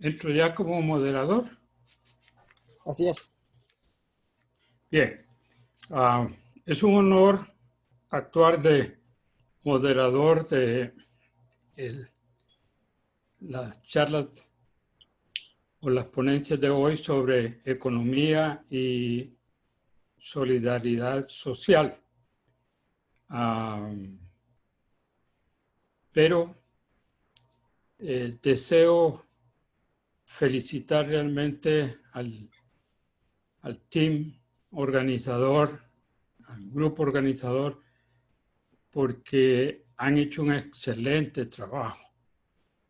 Entro ya como moderador. Así es. Bien. Es un honor actuar de moderador de las charlas o las ponencias de hoy sobre economía y solidaridad social. Pero deseo felicitar realmente al team organizador, al grupo organizador, porque han hecho un excelente trabajo.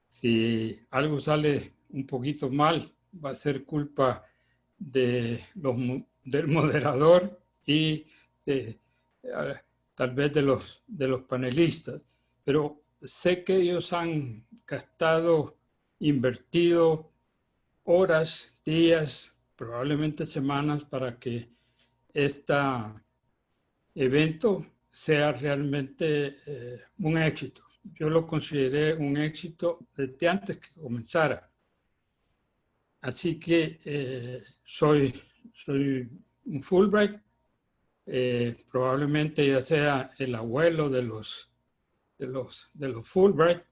Si algo sale un poquito mal, va a ser culpa del moderador y tal vez de los panelistas. Pero sé que ellos han gastado, invertido horas, días, probablemente semanas para que este evento sea realmente un éxito. Yo lo consideré un éxito desde antes que comenzara. Así que soy un Fulbright, probablemente ya sea el abuelo de los Fulbright.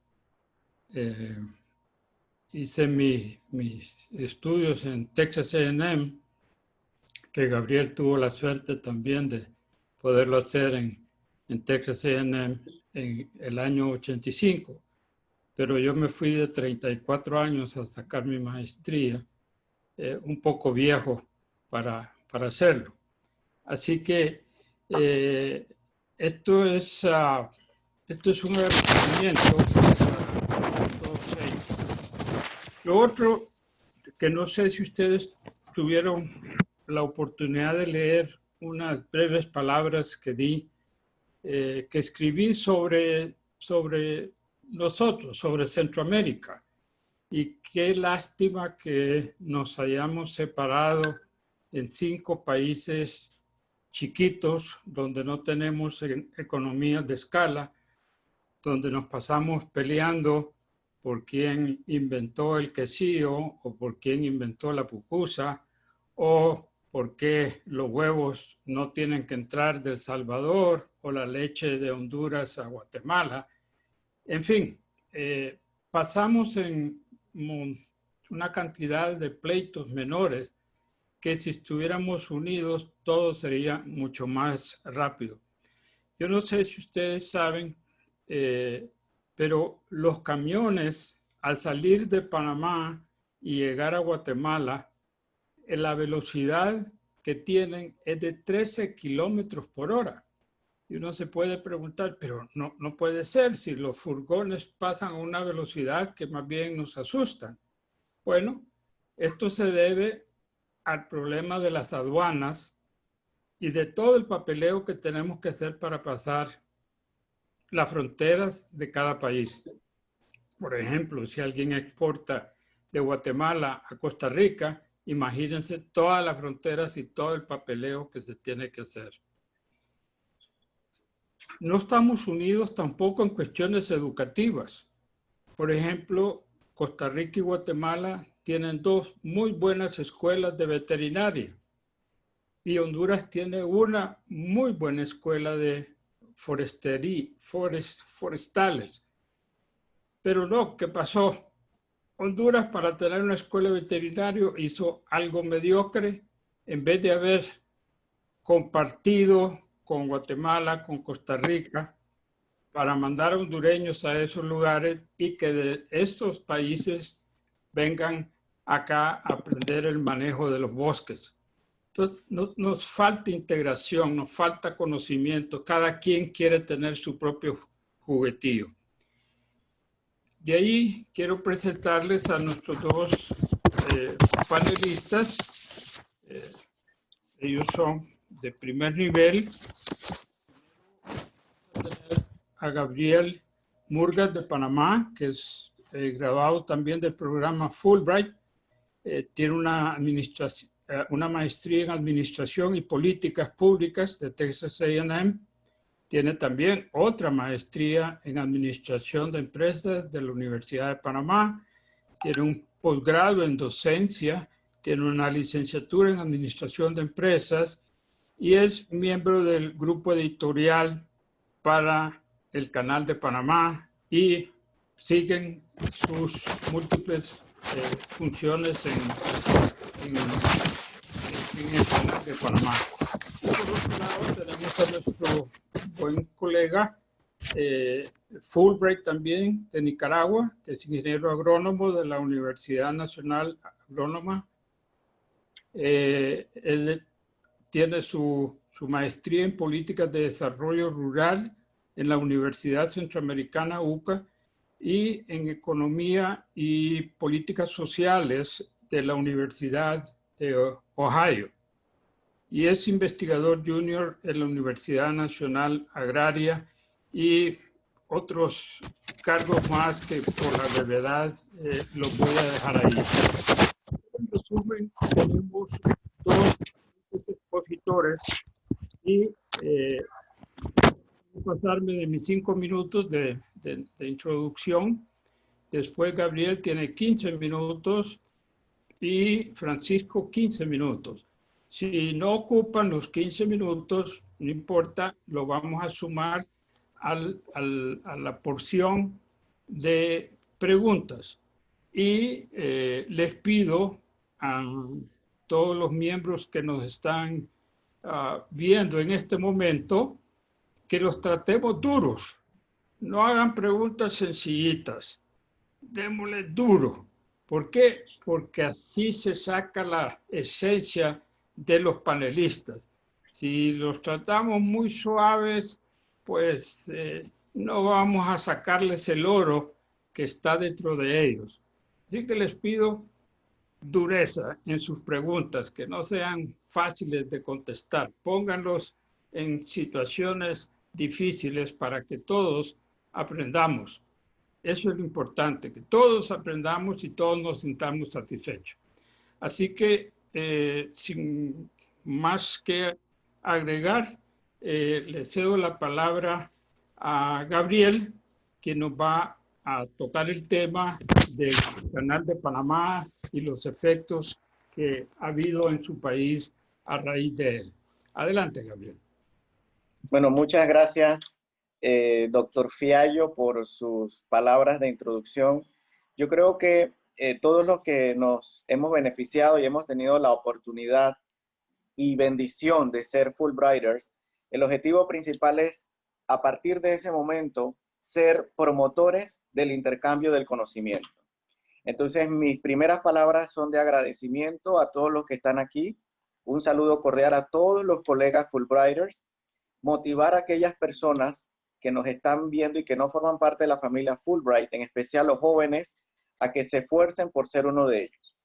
Hice mis estudios en Texas A&M, que Gabriel tuvo la suerte también de poderlo hacer en Texas A&M en el año 85. Pero yo me fui de 34 años a sacar mi maestría, un poco viejo para hacerlo. Así que esto es un agradecimiento a todos ellos. Lo otro, que no sé si ustedes tuvieron la oportunidad de leer unas breves palabras que di, que escribí sobre nosotros, sobre Centroamérica. Y qué lástima que nos hayamos separado en 5 países chiquitos, donde no tenemos economías de escala, donde nos pasamos peleando por quién inventó el quesillo o por quién inventó la pupusa o por qué los huevos no tienen que entrar de El Salvador o la leche de Honduras a Guatemala. En fin, pasamos en una cantidad de pleitos menores que si estuviéramos unidos todo sería mucho más rápido. Yo no sé si ustedes saben, pero los camiones al salir de Panamá y llegar a Guatemala, la velocidad que tienen es de 13 kilómetros por hora. Y uno se puede preguntar, pero no puede ser si los furgones pasan a una velocidad que más bien nos asustan. Bueno, esto se debe al problema de las aduanas y de todo el papeleo que tenemos que hacer para pasar las fronteras de cada país. Por ejemplo, si alguien exporta de Guatemala a Costa Rica, imagínense todas las fronteras y todo el papeleo que se tiene que hacer. No estamos unidos tampoco en cuestiones educativas. Por ejemplo, Costa Rica y Guatemala tienen 2 muy buenas escuelas de veterinaria y Honduras tiene una muy buena escuela de forestales. Pero no, ¿qué pasó? Honduras, para tener una escuela veterinaria, hizo algo mediocre. En vez de haber compartido con Guatemala, con Costa Rica, para mandar hondureños a esos lugares y que de estos países vengan acá a aprender el manejo de los bosques. Entonces, nos falta integración, nos falta conocimiento. Cada quien quiere tener su propio juguetillo. De ahí quiero presentarles a nuestros 2 panelistas. Ellos son de primer nivel. A Gabriel Murgas de Panamá, que es graduado también del programa Fulbright. Tiene una maestría en Administración y Políticas Públicas de Texas A&M. Tiene también otra maestría en Administración de Empresas de la Universidad de Panamá. Tiene un posgrado en docencia, tiene una licenciatura en administración de empresas y es miembro del grupo editorial para el Canal de Panamá y siguen sus múltiples funciones en el Canal de Panamá. Y por otro lado tenemos a nuestro buen colega Fulbright también de Nicaragua, que es ingeniero agrónomo de la Universidad Nacional Agrónoma. Él tiene su maestría en políticas de desarrollo rural en la Universidad Centroamericana UCA y en economía y políticas sociales de la Universidad de Ohio. Y es investigador junior en la Universidad Nacional Agraria y otros cargos más que por la brevedad los voy a dejar ahí. En resumen, tenemos dos expositores y pasarme de mis 5 minutos de introducción. Después Gabriel tiene 15 minutos y Francisco 15 minutos. Si no ocupan los 15 minutos, no importa, lo vamos a sumar a la porción de preguntas. Y les pido a todos los miembros que nos están viendo en este momento que los tratemos duros. No hagan preguntas sencillitas. Démosle duro. ¿Por qué? Porque así se saca la esencia de los panelistas. Si los tratamos muy suaves, pues no vamos a sacarles el oro que está dentro de ellos. Así que les pido dureza en sus preguntas, que no sean fáciles de contestar. Pónganlos en situaciones difíciles para que todos aprendamos. Eso es lo importante, que todos aprendamos y todos nos sintamos satisfechos. Así que, sin más que agregar, le cedo la palabra a Gabriel, que nos va a tocar el tema del Canal de Panamá y los efectos que ha habido en su país a raíz de él. Adelante, Gabriel. Bueno, muchas gracias, doctor Fiallo, por sus palabras de introducción. Yo creo que todos los que nos hemos beneficiado y hemos tenido la oportunidad y bendición de ser Fulbrighters, el objetivo principal es, a partir de ese momento, ser promotores del intercambio del conocimiento. Entonces, mis primeras palabras son de agradecimiento a todos los que están aquí. Un saludo cordial a todos los colegas Fulbrighters. Motivar a aquellas personas que nos están viendo y que no forman parte de la familia Fulbright, en especial los jóvenes, a que se esfuercen por ser uno de ellos.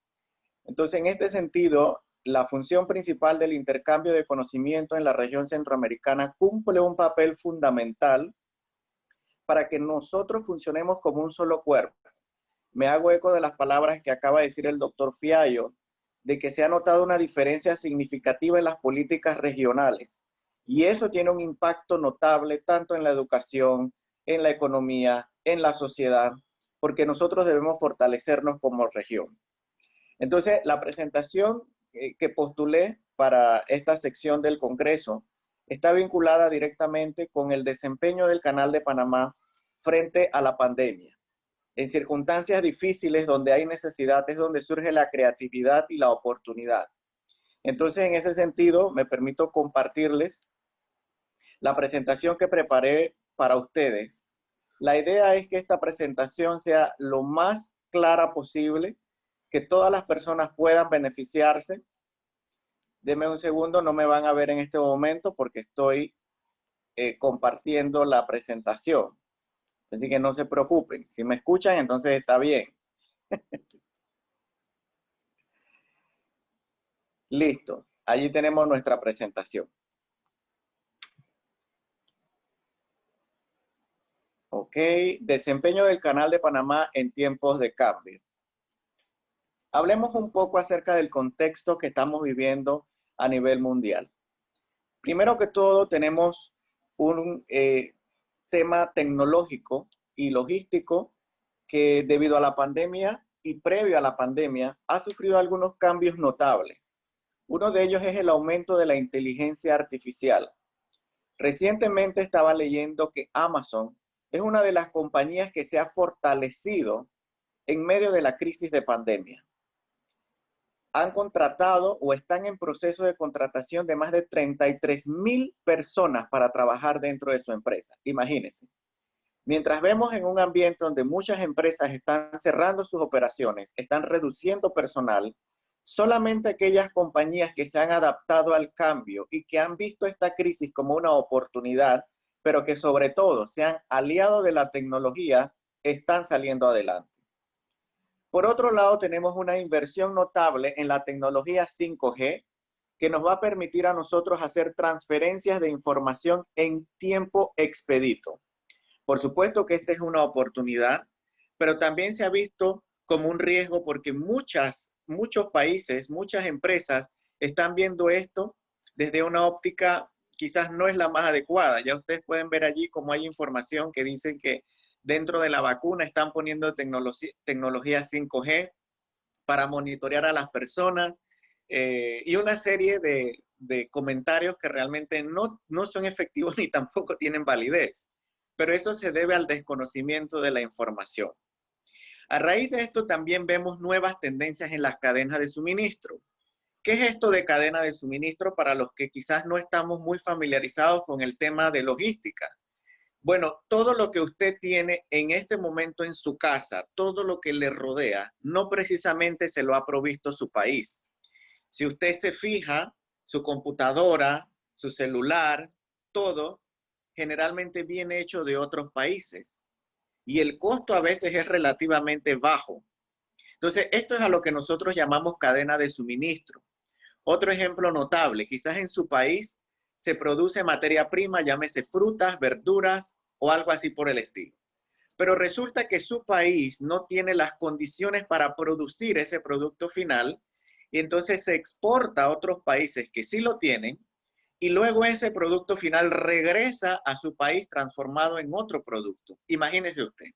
Entonces, en este sentido, la función principal del intercambio de conocimiento en la región centroamericana cumple un papel fundamental para que nosotros funcionemos como un solo cuerpo. Me hago eco de las palabras que acaba de decir el doctor Fiallo, de que se ha notado una diferencia significativa en las políticas regionales. Y eso tiene un impacto notable tanto en la educación, en la economía, en la sociedad, porque nosotros debemos fortalecernos como región. Entonces, la presentación que postulé para esta sección del Congreso está vinculada directamente con el desempeño del Canal de Panamá frente a la pandemia. En circunstancias difíciles donde hay necesidad es donde surge la creatividad y la oportunidad. Entonces, en ese sentido, me permito compartirles la presentación que preparé para ustedes. La idea es que esta presentación sea lo más clara posible, que todas las personas puedan beneficiarse. Denme un segundo, no me van a ver en este momento porque estoy compartiendo la presentación. Así que no se preocupen. Si me escuchan, entonces está bien. Listo. Allí tenemos nuestra presentación. Ok. Desempeño del Canal de Panamá en tiempos de cambio. Hablemos un poco acerca del contexto que estamos viviendo a nivel mundial. Primero que todo, tenemos un tema tecnológico y logístico que debido a la pandemia y previo a la pandemia ha sufrido algunos cambios notables. Uno de ellos es el aumento de la inteligencia artificial. Recientemente estaba leyendo que Amazon es una de las compañías que se ha fortalecido en medio de la crisis de pandemia. Han contratado o están en proceso de contratación de más de 33,000 personas para trabajar dentro de su empresa. Imagínense. Mientras vemos en un ambiente donde muchas empresas están cerrando sus operaciones, están reduciendo personal, solamente aquellas compañías que se han adaptado al cambio y que han visto esta crisis como una oportunidad, pero que sobre todo se han aliado de la tecnología, están saliendo adelante. Por otro lado, tenemos una inversión notable en la tecnología 5G, que nos va a permitir a nosotros hacer transferencias de información en tiempo expedito. Por supuesto que esta es una oportunidad, pero también se ha visto como un riesgo porque muchos países, muchas empresas están viendo esto desde una óptica quizás no es la más adecuada. Ya ustedes pueden ver allí cómo hay información que dicen que dentro de la vacuna están poniendo tecnología 5G para monitorear a las personas y una serie de comentarios que realmente no son efectivos ni tampoco tienen validez. Pero eso se debe al desconocimiento de la información. A raíz de esto también vemos nuevas tendencias en las cadenas de suministro. ¿Qué es esto de cadena de suministro para los que quizás no estamos muy familiarizados con el tema de logística? Bueno, todo lo que usted tiene en este momento en su casa, todo lo que le rodea, no precisamente se lo ha provisto su país. Si usted se fija, su computadora, su celular, todo generalmente viene hecho de otros países y el costo a veces es relativamente bajo. Entonces, esto es a lo que nosotros llamamos cadena de suministro. Otro ejemplo notable, quizás en su país se produce materia prima, llámese frutas, verduras o algo así por el estilo. Pero resulta que su país no tiene las condiciones para producir ese producto final y entonces se exporta a otros países que sí lo tienen y luego ese producto final regresa a su país transformado en otro producto. Imagínese usted.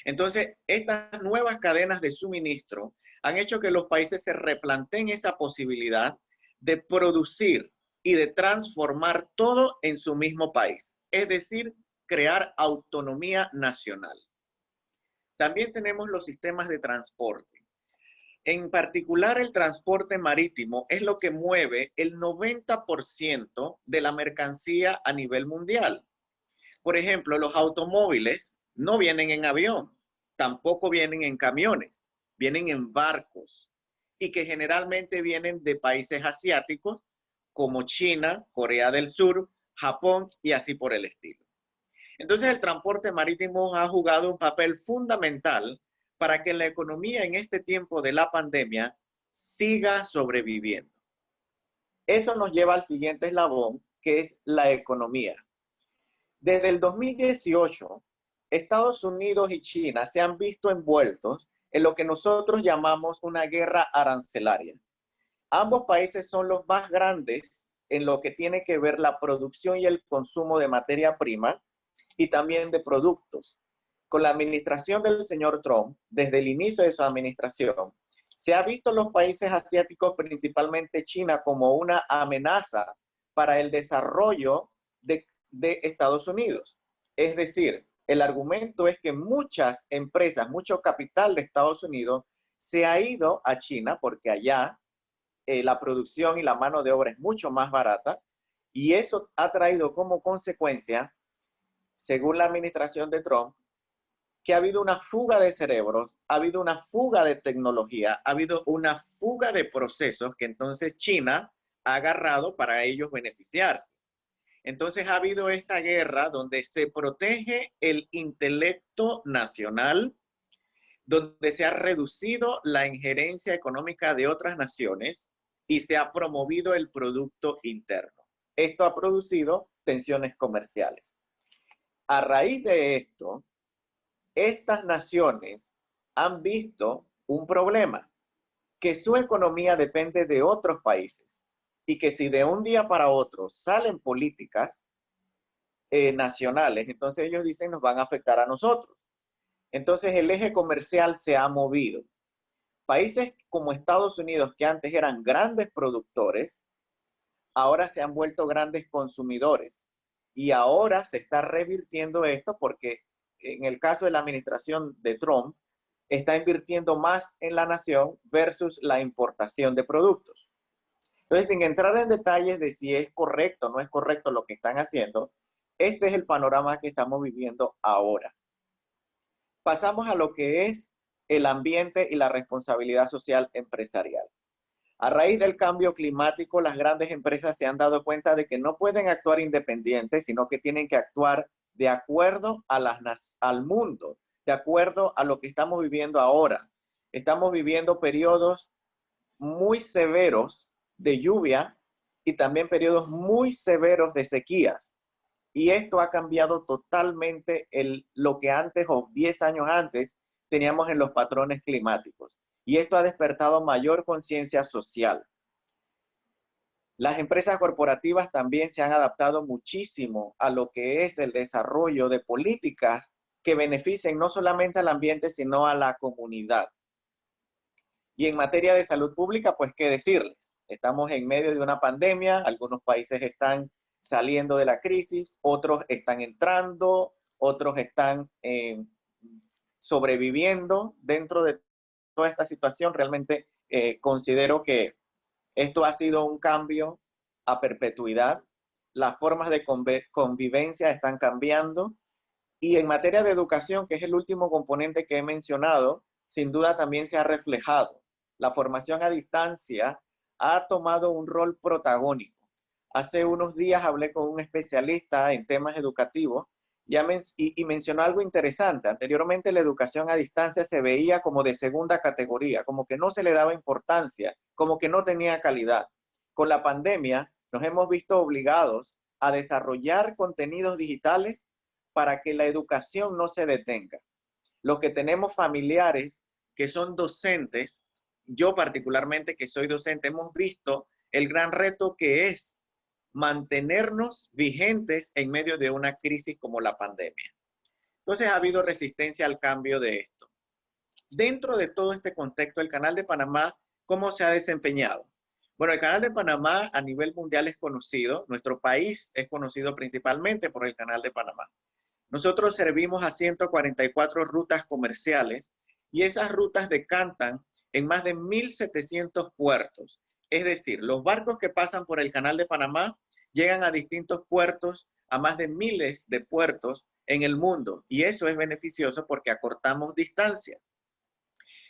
Entonces, estas nuevas cadenas de suministro han hecho que los países se replanteen esa posibilidad de producir y de transformar todo en su mismo país, es decir, crear autonomía nacional. También tenemos los sistemas de transporte. En particular, el transporte marítimo es lo que mueve el 90% de la mercancía a nivel mundial. Por ejemplo, los automóviles no vienen en avión, tampoco vienen en camiones, vienen en barcos y que generalmente vienen de países asiáticos como China, Corea del Sur, Japón y así por el estilo. Entonces, el transporte marítimo ha jugado un papel fundamental para que la economía en este tiempo de la pandemia siga sobreviviendo. Eso nos lleva al siguiente eslabón, que es la economía. Desde el 2018, Estados Unidos y China se han visto envueltos en lo que nosotros llamamos una guerra arancelaria. Ambos países son los más grandes en lo que tiene que ver la producción y el consumo de materia prima y también de productos. Con la administración del señor Trump, desde el inicio de su administración, se ha visto los países asiáticos, principalmente China, como una amenaza para el desarrollo de Estados Unidos. Es decir, el argumento es que muchas empresas, mucho capital de Estados Unidos se ha ido a China porque allá la producción y la mano de obra es mucho más barata y eso ha traído como consecuencia, según la administración de Trump, que ha habido una fuga de cerebros, ha habido una fuga de tecnología, ha habido una fuga de procesos que entonces China ha agarrado para ellos beneficiarse. Entonces ha habido esta guerra donde se protege el intelecto nacional, donde se ha reducido la injerencia económica de otras naciones y se ha promovido el producto interno. Esto ha producido tensiones comerciales. A raíz de esto, estas naciones han visto un problema, que su economía depende de otros países y que si de un día para otro salen políticas nacionales, entonces ellos dicen nos van a afectar a nosotros. Entonces el eje comercial se ha movido. Países como Estados Unidos, que antes eran grandes productores, ahora se han vuelto grandes consumidores. Y ahora se está revirtiendo esto porque en el caso de la administración de Trump, está invirtiendo más en la nación versus la importación de productos. Entonces, sin entrar en detalles de si es correcto o no es correcto lo que están haciendo, este es el panorama que estamos viviendo ahora. Pasamos a lo que es el ambiente y la responsabilidad social empresarial. A raíz del cambio climático, las grandes empresas se han dado cuenta de que no pueden actuar independientes, sino que tienen que actuar de acuerdo a al mundo, de acuerdo a lo que estamos viviendo ahora. Estamos viviendo periodos muy severos de lluvia y también periodos muy severos de sequías. Y esto ha cambiado totalmente lo que antes o 10 años antes teníamos en los patrones climáticos. Y esto ha despertado mayor conciencia social. Las empresas corporativas también se han adaptado muchísimo a lo que es el desarrollo de políticas que beneficien no solamente al ambiente, sino a la comunidad. Y en materia de salud pública, pues qué decirles. Estamos en medio de una pandemia, algunos países están saliendo de la crisis, otros están entrando, otros están sobreviviendo dentro de toda esta situación. Realmente considero que esto ha sido un cambio a perpetuidad. Las formas de convivencia están cambiando. Y en materia de educación, que es el último componente que he mencionado, sin duda también se ha reflejado. La formación a distancia ha tomado un rol protagónico. Hace unos días hablé con un especialista en temas educativos y mencionó algo interesante. Anteriormente la educación a distancia se veía como de segunda categoría, como que no se le daba importancia, como que no tenía calidad. Con la pandemia nos hemos visto obligados a desarrollar contenidos digitales para que la educación no se detenga. Los que tenemos familiares que son docentes, yo particularmente que soy docente, hemos visto el gran reto que es mantenernos vigentes en medio de una crisis como la pandemia. Entonces ha habido resistencia al cambio de esto. Dentro de todo este contexto, el Canal de Panamá, ¿cómo se ha desempeñado? Bueno, el Canal de Panamá a nivel mundial es conocido. Nuestro país es conocido principalmente por el Canal de Panamá. Nosotros servimos a 144 rutas comerciales y esas rutas decantan en más de 1.700 puertos. Es decir, los barcos que pasan por el Canal de Panamá llegan a distintos puertos, a más de miles de puertos en el mundo. Y eso es beneficioso porque acortamos distancia.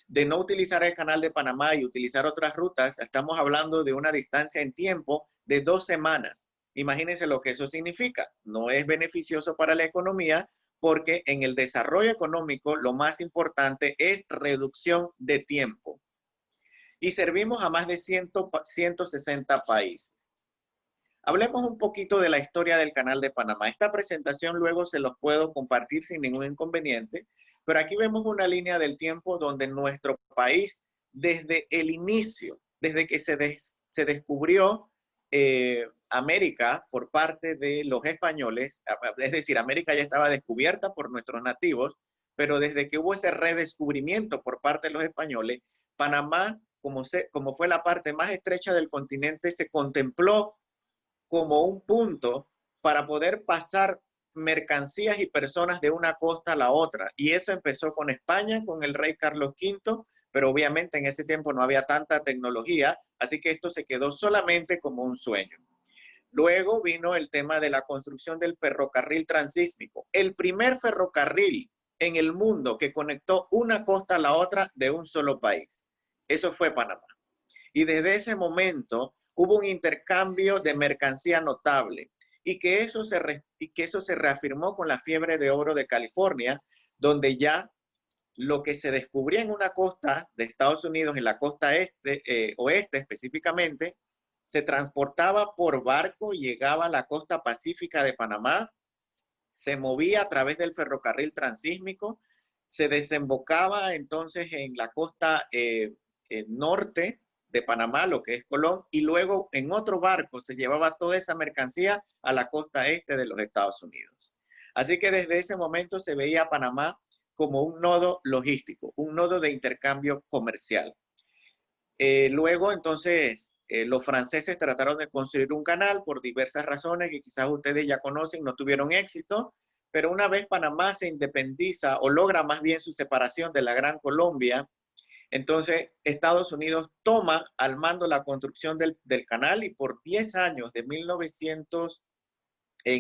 De no utilizar el Canal de Panamá y utilizar otras rutas, estamos hablando de una distancia en tiempo de 2 semanas. Imagínense lo que eso significa. No es beneficioso para la economía porque en el desarrollo económico lo más importante es reducción de tiempo. Y servimos a más de 160 países. Hablemos un poquito de la historia del Canal de Panamá. Esta presentación luego se los puedo compartir sin ningún inconveniente, pero aquí vemos una línea del tiempo donde nuestro país, desde el inicio, desde que se descubrió América por parte de los españoles, es decir, América ya estaba descubierta por nuestros nativos, pero desde que hubo ese redescubrimiento por parte de los españoles, Panamá, como fue la parte más estrecha del continente, se contempló como un punto para poder pasar mercancías y personas de una costa a la otra. Y eso empezó con España, con el rey Carlos V, pero obviamente en ese tiempo no había tanta tecnología, así que esto se quedó solamente como un sueño. Luego vino el tema de la construcción del ferrocarril transísmico, el primer ferrocarril en el mundo que conectó una costa a la otra de un solo país. Eso fue Panamá. Y desde ese momento hubo un intercambio de mercancía notable y que eso se reafirmó con la fiebre de oro de California, donde ya lo que se descubría en una costa de Estados Unidos, en la costa oeste específicamente, se transportaba por barco, llegaba a la costa pacífica de Panamá, se movía a través del ferrocarril transísmico, se desembocaba entonces en la costa norte de Panamá, lo que es Colón, y luego en otro barco se llevaba toda esa mercancía a la costa este de los Estados Unidos. Así que desde ese momento se veía a Panamá como un nodo logístico, un nodo de intercambio comercial. Luego, entonces, los franceses trataron de construir un canal por diversas razones que quizás ustedes ya conocen, no tuvieron éxito, pero una vez Panamá se independiza o logra más bien su separación de la Gran Colombia, entonces Estados Unidos toma al mando la construcción del canal y por 10 años, en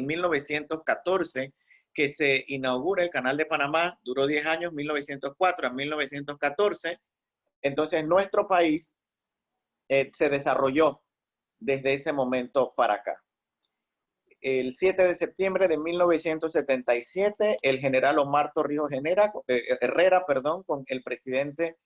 1914, que se inaugura el Canal de Panamá, duró 10 años, 1904 a 1914, entonces nuestro país se desarrolló desde ese momento para acá. El 7 de septiembre de 1977, el general Omar Torrijos Herrera, con el presidente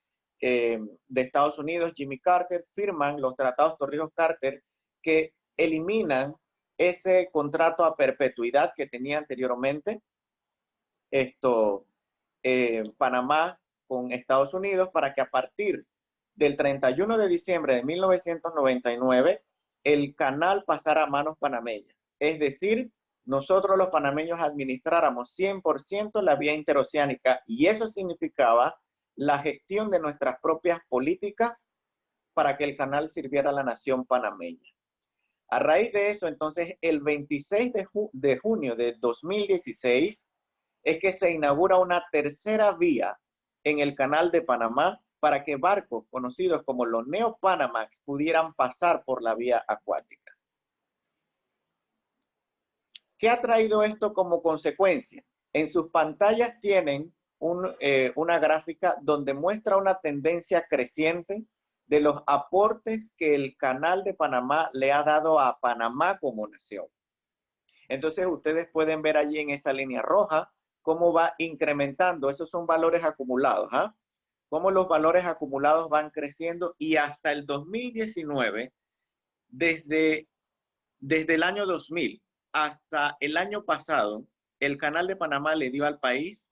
de Estados Unidos, Jimmy Carter, firman los tratados Torrijos-Carter que eliminan ese contrato a perpetuidad que tenía anteriormente Panamá con Estados Unidos, para que a partir del 31 de diciembre de 1999 el canal pasara a manos panameñas. Es decir, nosotros los panameños administráramos 100% la vía interoceánica, y eso significaba la gestión de nuestras propias políticas para que el canal sirviera a la nación panameña. A raíz de eso, entonces, el 26 de junio de 2016 es que se inaugura una tercera vía en el canal de Panamá para que barcos conocidos como los Neo-Panamax pudieran pasar por la vía acuática. ¿Qué ha traído esto como consecuencia? En sus pantallas tienen una gráfica donde muestra una tendencia creciente de los aportes que el Canal de Panamá le ha dado a Panamá como nación. Entonces ustedes pueden ver allí en esa línea roja cómo va incrementando. Esos son valores acumulados, ¿ah? Cómo los valores acumulados van creciendo, y hasta el 2019, desde el año 2000 hasta el año pasado, el Canal de Panamá le dio al país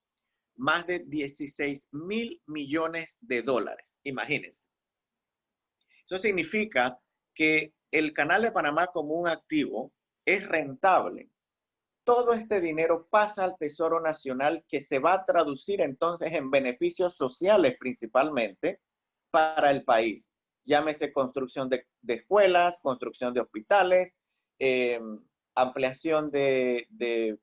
más de 16.000 millones de dólares. Imagínense. Eso significa que el Canal de Panamá como un activo es rentable. Todo este dinero pasa al Tesoro Nacional, que se va a traducir entonces en beneficios sociales principalmente para el país. Llámese construcción de escuelas, construcción de hospitales, ampliación de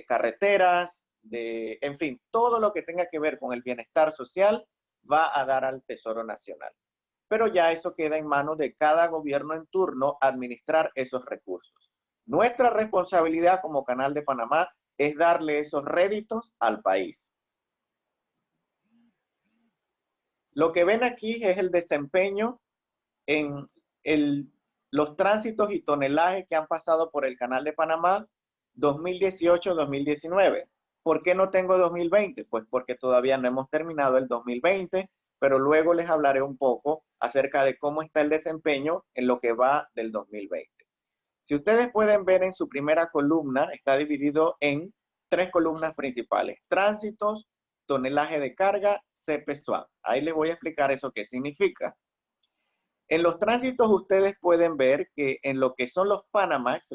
carreteras, en fin, todo lo que tenga que ver con el bienestar social va a dar al Tesoro Nacional. Pero ya eso queda en manos de cada gobierno en turno administrar esos recursos. Nuestra responsabilidad como Canal de Panamá es darle esos réditos al país. Lo que ven aquí es el desempeño en los tránsitos y tonelajes que han pasado por el Canal de Panamá 2018-2019. ¿Por qué no tengo 2020? Pues porque todavía no hemos terminado el 2020, pero luego les hablaré un poco acerca de cómo está el desempeño en lo que va del 2020. Si ustedes pueden ver en su primera columna, está dividido en 3 columnas principales: tránsitos, tonelaje de carga, CP/SUAM. Ahí les voy a explicar eso qué significa. En los tránsitos ustedes pueden ver que en lo que son los Panamax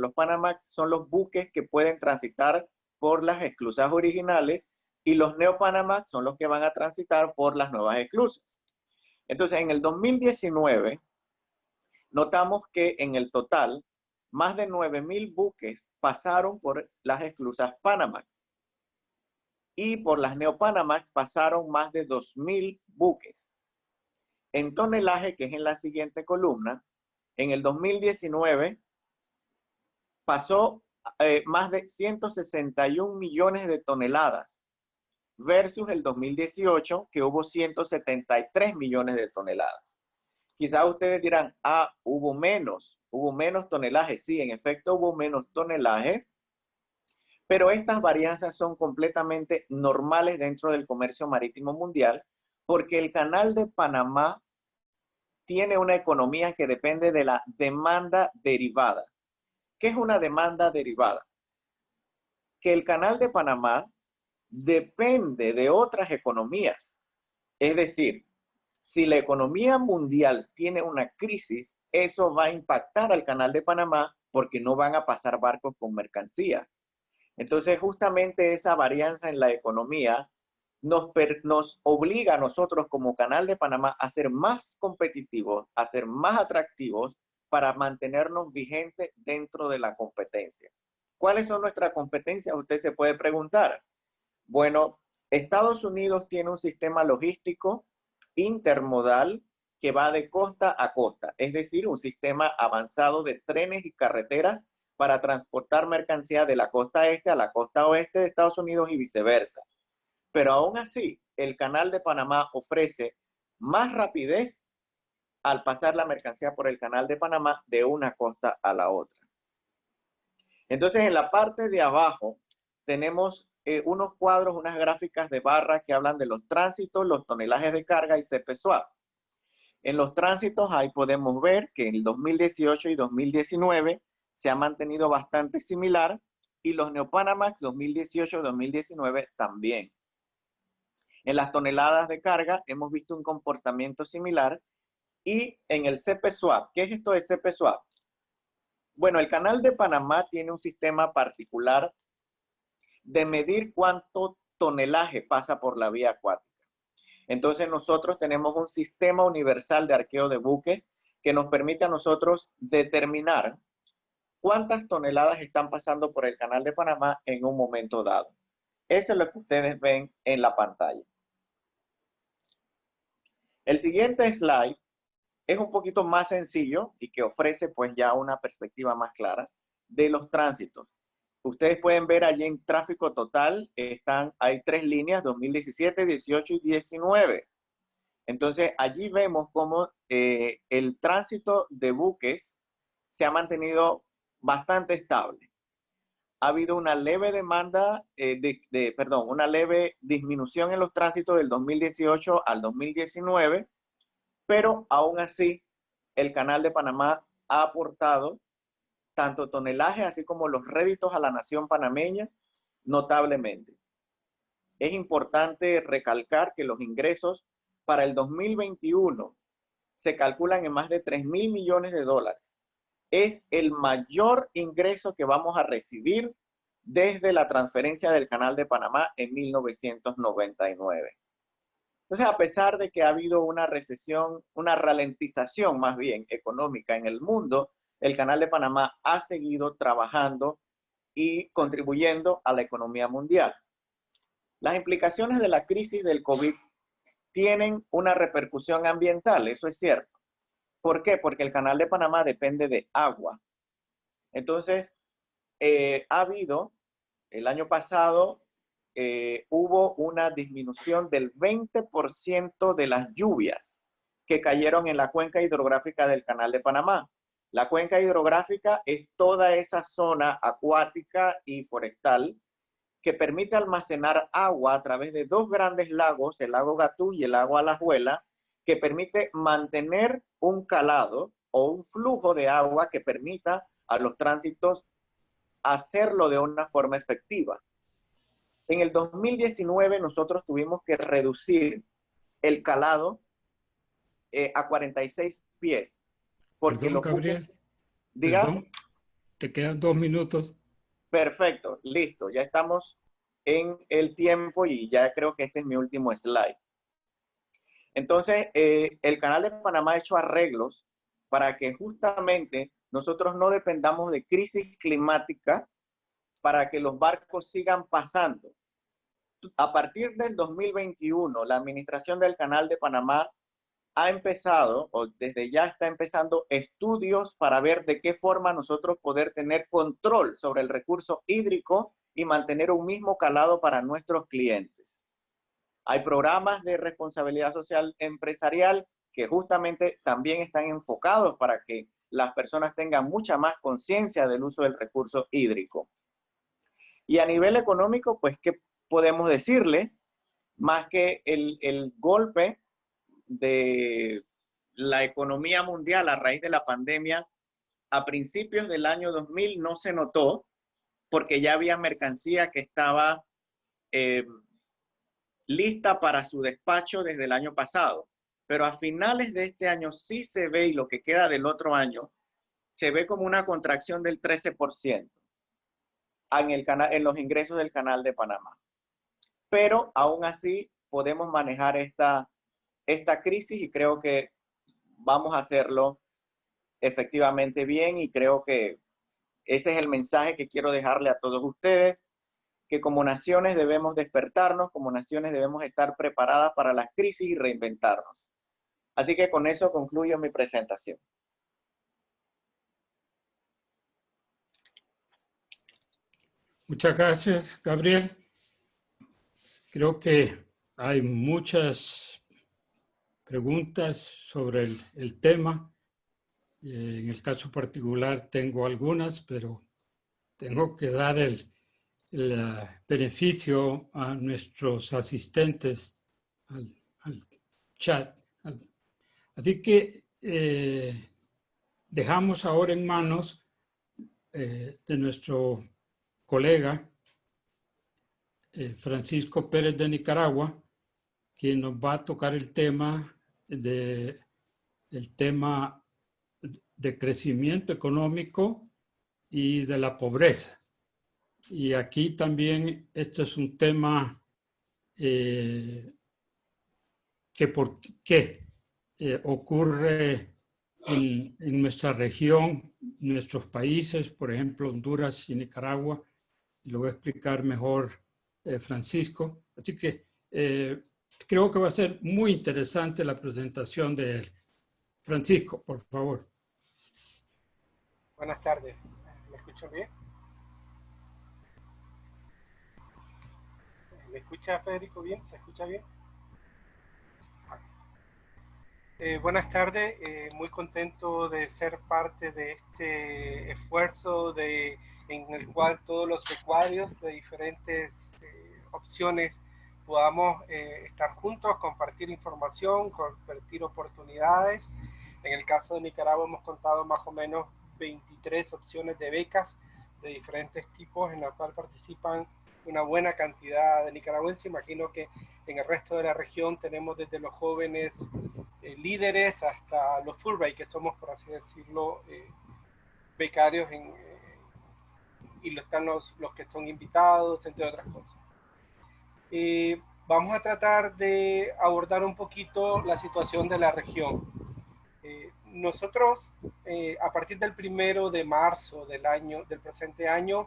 son los buques que pueden transitar por las esclusas originales, y los Neo-Panamax son los que van a transitar por las nuevas esclusas. Entonces, en el 2019, notamos que en el total, más de 9.000 buques pasaron por las esclusas Panamax. Y por las Neo-Panamax pasaron más de 2.000 buques. En tonelaje, que es en la siguiente columna, en el 2019 pasó más de 161 millones de toneladas, versus el 2018, que hubo 173 millones de toneladas. Quizás ustedes dirán, hubo menos tonelaje. Sí, en efecto hubo menos tonelaje, pero estas varianzas son completamente normales dentro del comercio marítimo mundial, porque el Canal de Panamá tiene una economía que depende de la demanda derivada. ¿Qué es una demanda derivada? Que el Canal de Panamá depende de otras economías. Es decir, si la economía mundial tiene una crisis, eso va a impactar al Canal de Panamá, porque no van a pasar barcos con mercancía. Entonces, justamente esa varianza en la economía nos obliga a nosotros como Canal de Panamá a ser más competitivos, a ser más atractivos para mantenernos vigentes dentro de la competencia. ¿Cuáles son nuestras competencias? Usted se puede preguntar. Bueno, Estados Unidos tiene un sistema logístico intermodal que va de costa a costa, es decir, un sistema avanzado de trenes y carreteras para transportar mercancía de la costa este a la costa oeste de Estados Unidos y viceversa. Pero aún así, el Canal de Panamá ofrece más rapidez al pasar la mercancía por el Canal de Panamá de una costa a la otra. Entonces, en la parte de abajo tenemos unos cuadros, unas gráficas de barras que hablan de los tránsitos, los tonelajes de carga y CP Swap. En los tránsitos ahí podemos ver que en el 2018 y 2019 se ha mantenido bastante similar y los Neopanamax 2018-2019 también. En las toneladas de carga hemos visto un comportamiento similar y en el CP Swap. ¿Qué es esto de CP Swap? Bueno, el Canal de Panamá tiene un sistema particular de medir cuánto tonelaje pasa por la vía acuática. Entonces nosotros tenemos un sistema universal de arqueo de buques que nos permite a nosotros determinar cuántas toneladas están pasando por el Canal de Panamá en un momento dado. Eso es lo que ustedes ven en la pantalla. El siguiente slide es un poquito más sencillo y que ofrece pues ya una perspectiva más clara de los tránsitos. Ustedes pueden ver allí en tráfico total, hay 3 líneas, 2017, 18 y 19. Entonces, allí vemos cómo el tránsito de buques se ha mantenido bastante estable. Ha habido una leve demanda, una leve disminución en los tránsitos del 2018 al 2019, pero aún así, el Canal de Panamá ha aportado tanto tonelaje, así como los réditos a la nación panameña, notablemente. Es importante recalcar que los ingresos para el 2021 se calculan en más de 3.000 millones de dólares. Es el mayor ingreso que vamos a recibir desde la transferencia del Canal de Panamá en 1999. Entonces, a pesar de que ha habido una recesión, una ralentización más bien económica en el mundo, el Canal de Panamá ha seguido trabajando y contribuyendo a la economía mundial. Las implicaciones de la crisis del COVID tienen una repercusión ambiental, eso es cierto. ¿Por qué? Porque el Canal de Panamá depende de agua. Entonces, ha habido, el año pasado, hubo una disminución del 20% de las lluvias que cayeron en la cuenca hidrográfica del Canal de Panamá. La cuenca hidrográfica es toda esa zona acuática y forestal que permite almacenar agua a través de 2 grandes lagos, el lago Gatú y el lago Alajuela, que permite mantener un calado o un flujo de agua que permita a los tránsitos hacerlo de una forma efectiva. En el 2019 nosotros tuvimos que reducir el calado a 46 pies. Porque Perdón, los Gabriel. buques, diga, Perdón, te quedan 2 minutos. perfecto, listo, ya estamos en el tiempo y ya creo que este es mi último slide. Entonces, el Canal de Panamá ha hecho arreglos para que justamente nosotros no dependamos de crisis climática para que los barcos sigan pasando. A partir del 2021, la administración del Canal de Panamá ha empezado, o desde ya está empezando, estudios para ver de qué forma nosotros poder tener control sobre el recurso hídrico y mantener un mismo calado para nuestros clientes. Hay programas de responsabilidad social empresarial que justamente también están enfocados para que las personas tengan mucha más conciencia del uso del recurso hídrico. Y a nivel económico, pues, ¿qué podemos decirle? Más que el golpe de la economía mundial a raíz de la pandemia, a principios del año 2000 no se notó porque ya había mercancía que estaba lista para su despacho desde el año pasado. Pero a finales de este año sí se ve, y lo que queda del otro año, se ve como una contracción del 13% en los ingresos del Canal de Panamá. pero aún así podemos manejar esta crisis y creo que vamos a hacerlo efectivamente bien y creo que ese es el mensaje que quiero dejarle a todos ustedes, que como naciones debemos despertarnos, como naciones debemos estar preparadas para las crisis y reinventarnos. Así que con eso concluyo mi presentación. Muchas gracias, Gabriel. Creo que hay muchas preguntas sobre el tema. En el caso particular tengo algunas, pero tengo que dar el beneficio a nuestros asistentes al chat. Así que dejamos ahora en manos de nuestro colega Francisco Pérez de Nicaragua, quien nos va a tocar el tema de crecimiento económico y de la pobreza. Y aquí también esto es un tema que por qué ocurre en nuestra región, nuestros países, por ejemplo, Honduras y Nicaragua. Lo va a explicar mejor Francisco. Así que creo que va a ser muy interesante la presentación de él. Francisco, por favor. Buenas tardes. ¿Me escuchan bien? ¿Me escucha Federico bien? ¿Se escucha bien? Buenas tardes, muy contento de ser parte de este esfuerzo en el cual todos los becuarios de diferentes opciones podamos estar juntos, compartir información, compartir oportunidades. En el caso de Nicaragua hemos contado más o menos 23 opciones de becas de diferentes tipos en las cuales participan una buena cantidad de nicaragüenses. Imagino que en el resto de la región tenemos desde los jóvenes líderes hasta los Fulbright, que somos, por así decirlo, becarios y están los que son invitados, entre otras cosas. Vamos a tratar de abordar un poquito la situación de la región. Nosotros, a partir del 1 de marzo del presente año,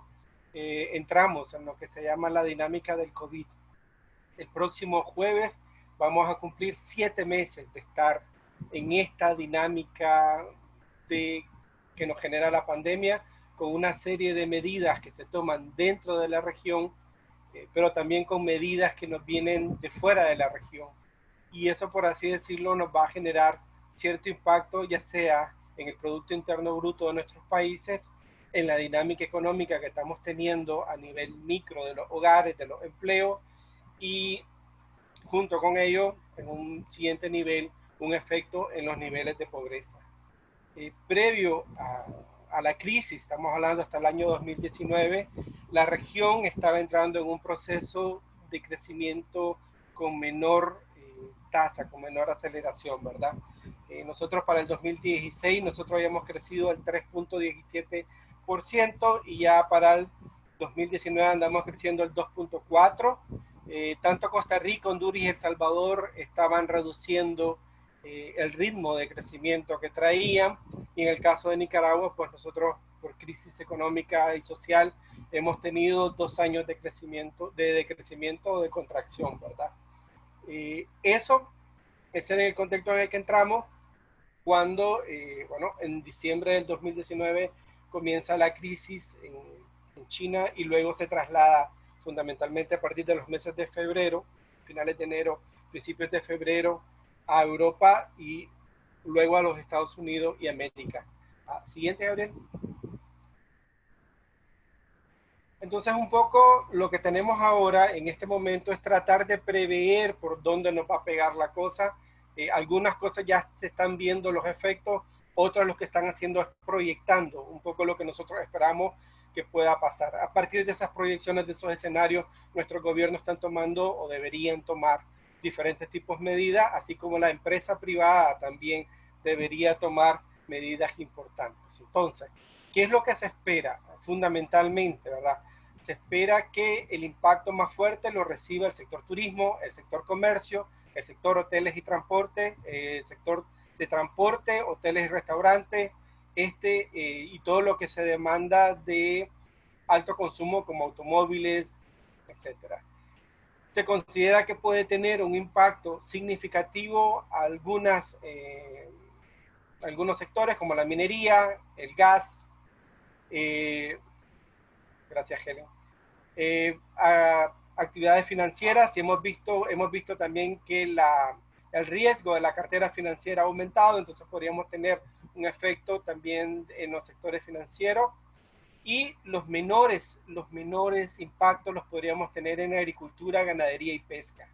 entramos en lo que se llama la dinámica del COVID. El próximo jueves vamos a cumplir 7 meses de estar en esta dinámica que nos genera la pandemia, con una serie de medidas que se toman dentro de la región, pero también con medidas que nos vienen de fuera de la región. Y eso, por así decirlo, nos va a generar cierto impacto, ya sea en el Producto Interno Bruto de nuestros países, en la dinámica económica que estamos teniendo a nivel micro de los hogares, de los empleos, y junto con ello, en un siguiente nivel, un efecto en los niveles de pobreza. Previo a la crisis, estamos hablando hasta el año 2019, la región estaba entrando en un proceso de crecimiento con menor tasa, con menor aceleración, ¿verdad? Nosotros para el 2016, nosotros habíamos crecido al 3.17% y ya para el 2019 andamos creciendo el 2.4%. Tanto Costa Rica, Honduras y El Salvador estaban reduciendo el ritmo de crecimiento que traían, y en el caso de Nicaragua, pues nosotros por crisis económica y social hemos tenido 2 años de decrecimiento o de contracción, ¿verdad? Eso es en el contexto en el que entramos cuando, en diciembre del 2019 comienza la crisis en China y luego se traslada fundamentalmente a partir de los meses de febrero, finales de enero, principios de febrero, a Europa y luego a los Estados Unidos y América. Siguiente, Gabriel. Entonces, un poco lo que tenemos ahora en este momento es tratar de prever por dónde nos va a pegar la cosa. Algunas cosas ya se están viendo los efectos, otras lo que están haciendo es proyectando un poco lo que nosotros esperamos que pueda pasar. A partir de esas proyecciones, de esos escenarios, nuestros gobiernos están tomando o deberían tomar diferentes tipos de medidas, así como la empresa privada también debería tomar medidas importantes. Entonces, ¿qué es lo que se espera fundamentalmente, verdad? se espera que el impacto más fuerte lo reciba el sector turismo, el sector comercio, el sector hoteles y transporte, el sector de transporte, hoteles y restaurantes, y todo lo que se demanda de alto consumo como automóviles, etc. Se considera que puede tener un impacto significativo a algunos sectores como la minería, el gas, gracias Helen, a actividades financieras, y hemos visto también que el riesgo de la cartera financiera ha aumentado, entonces podríamos tener un efecto también en los sectores financieros, y los menores impactos los podríamos tener en agricultura, ganadería y pesca.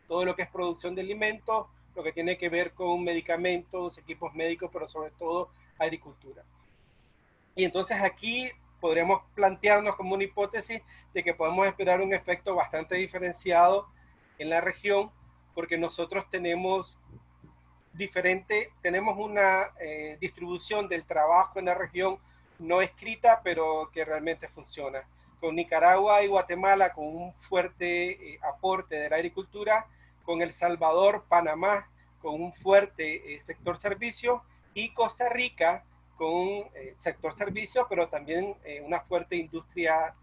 Todo lo que es producción de alimentos, lo que tiene que ver con medicamentos, equipos médicos, pero sobre todo agricultura. Y entonces aquí podríamos plantearnos como una hipótesis de que podemos esperar un efecto bastante diferenciado en la región, porque nosotros tenemos una distribución del trabajo en la región no escrita, pero que realmente funciona. Con Nicaragua y Guatemala con un fuerte aporte de la agricultura, con El Salvador, Panamá con un fuerte sector servicio, y Costa Rica con un sector servicio, pero también una fuerte industria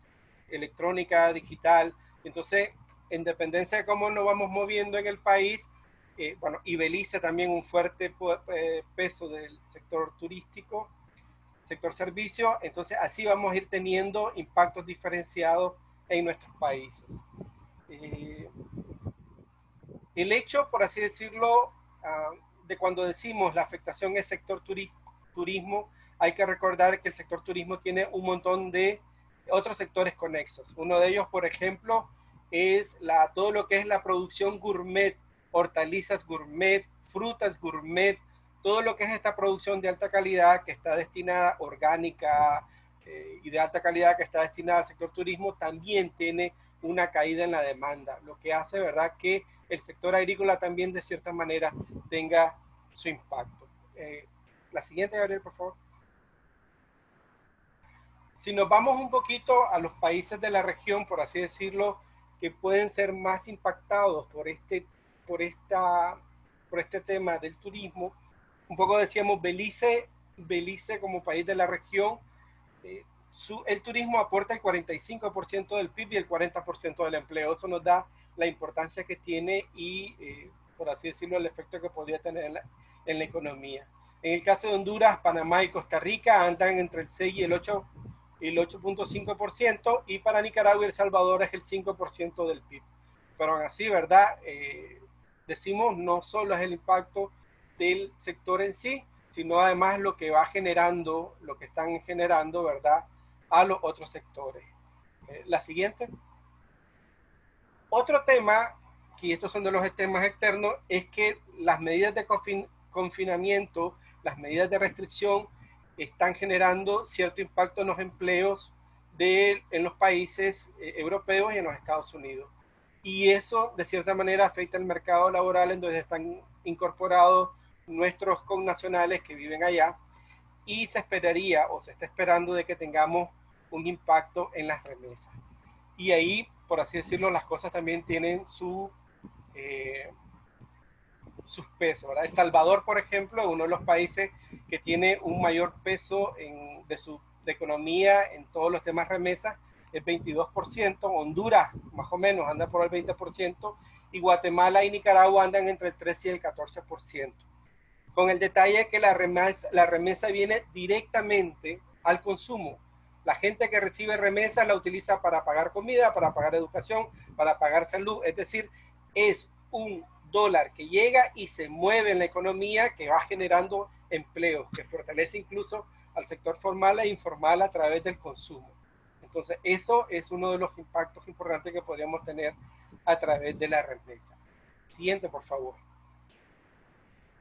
electrónica, digital. Entonces, en dependencia de cómo nos vamos moviendo en el país, bueno, y Belice también un fuerte peso del sector turístico, sector servicio, entonces así vamos a ir teniendo impactos diferenciados en nuestros países. El hecho, por así decirlo, de cuando decimos la afectación es sector turismo, hay que recordar que el sector turismo tiene un montón de otros sectores conexos. Uno de ellos, por ejemplo, es todo lo que es la producción gourmet, hortalizas gourmet, frutas gourmet, todo lo que es esta producción de alta calidad que está destinada, orgánica y de alta calidad que está destinada al sector turismo, también tiene una caída en la demanda, lo que hace, ¿verdad?, que el sector agrícola también de cierta manera tenga su impacto. La siguiente, Gabriel, por favor. Si nos vamos un poquito a los países de la región, por así decirlo, que pueden ser más impactados por este tema del turismo, un poco decíamos Belice como país de la región, el turismo aporta el 45% del PIB y el 40% del empleo. Eso nos da la importancia que tiene y, por así decirlo, el efecto que podría tener en la economía. En el caso de Honduras, Panamá y Costa Rica andan entre el 6 y el 8.5%, y para Nicaragua y El Salvador es el 5% del PIB. Pero aún así, ¿verdad? Decimos, no solo es el impacto del sector en sí, sino además lo que va generando, lo que están generando, ¿verdad?, a los otros sectores. La siguiente. Otro tema, que estos son de los temas externos, es que las medidas de confinamiento, las medidas de restricción, están generando cierto impacto en los empleos en los países europeos y en los Estados Unidos. Y eso, de cierta manera, afecta el mercado laboral en donde están incorporados nuestros connacionales que viven allá, y se esperaría o se está esperando de que tengamos un impacto en las remesas. Y ahí, por así decirlo, las cosas también tienen sus pesos, ¿verdad? El Salvador, por ejemplo, es uno de los países que tiene un mayor peso de economía en todos los temas remesas, el 22%, Honduras más o menos anda por el 20%, y Guatemala y Nicaragua andan entre el 13 y el 14%. Con el detalle que la remesa viene directamente al consumo. La gente que recibe remesa la utiliza para pagar comida, para pagar educación, para pagar salud. Es decir, es un dólar que llega y se mueve en la economía, que va generando empleos, que fortalece incluso al sector formal e informal a través del consumo. Entonces, eso es uno de los impactos importantes que podríamos tener a través de la remesa. Siguiente, por favor.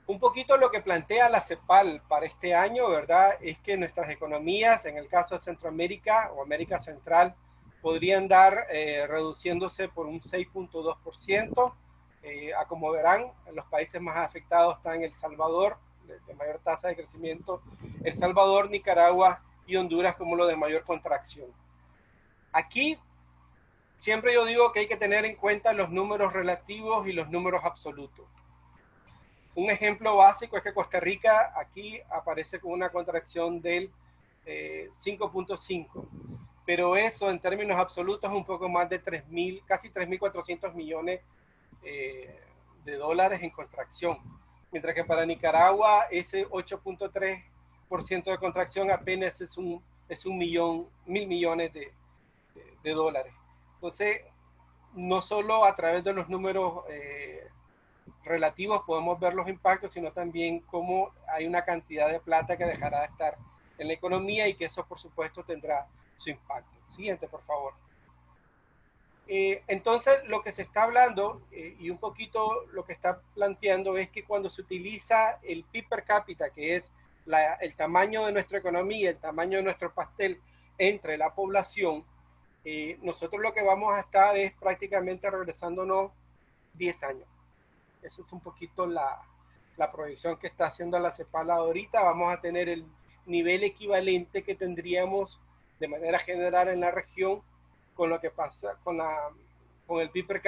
Un poquito lo que plantea la CEPAL para este año, ¿verdad?, es que nuestras economías, en el caso de Centroamérica o América Central, podrían andar reduciéndose por un 6.2%. Como verán, los países más afectados están El Salvador, de mayor tasa de crecimiento, El Salvador, Nicaragua y Honduras como lo de mayor contracción. Aquí siempre yo digo que hay que tener en cuenta los números relativos y los números absolutos. Un ejemplo básico es que Costa Rica aquí aparece con una contracción del 5.5, pero eso en términos absolutos es un poco más de 3.000, casi 3.400 millones de dólares en contracción, mientras que para Nicaragua ese 8.3% de contracción apenas es un millón, 1.000 millones de dólares. Entonces, no solo a través de los números relativos podemos ver los impactos, sino también cómo hay una cantidad de plata que dejará de estar en la economía y que eso, por supuesto, tendrá su impacto. Siguiente, por favor. Entonces, lo que se está hablando y un poquito lo que está planteando es que cuando se utiliza el PIB per cápita, que es el tamaño de nuestra economía, el tamaño de nuestro pastel entre la población, nosotros lo que vamos a estar es prácticamente regresándonos 10 años. Eso es un poquito la proyección que está haciendo la CEPAL ahorita. Vamos a tener el nivel equivalente que tendríamos de manera general en la región con lo que pasa con el PIB per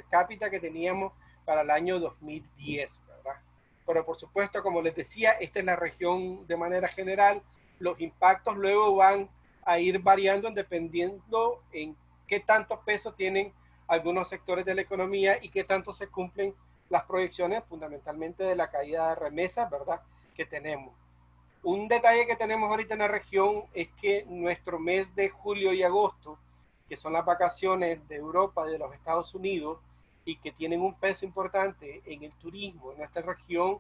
cápita que teníamos para el año 2010, ¿verdad? Pero por supuesto, como les decía, esta es la región de manera general. Los impactos luego van a ir variando dependiendo en qué tanto peso tienen algunos sectores de la economía y qué tanto se cumplen las proyecciones fundamentalmente de la caída de remesas, ¿verdad?, que tenemos. Un detalle que tenemos ahorita en la región es que nuestro mes de julio y agosto, que son las vacaciones de Europa y de los Estados Unidos, y que tienen un peso importante en el turismo en nuestra región,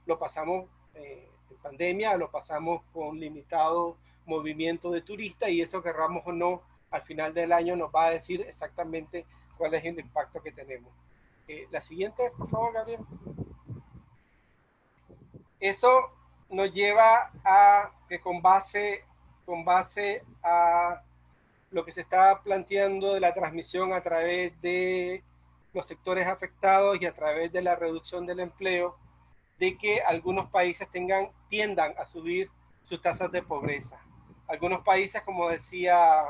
lo pasamos en pandemia, lo pasamos con limitado movimiento de turistas, y eso, querramos o no, al final del año nos va a decir exactamente cuál es el impacto que tenemos. La siguiente, por favor, Gabriel. Eso nos lleva a que con base a lo que se está planteando de la transmisión a través de los sectores afectados y a través de la reducción del empleo, de que algunos países tiendan a subir sus tasas de pobreza. Algunos países, como decía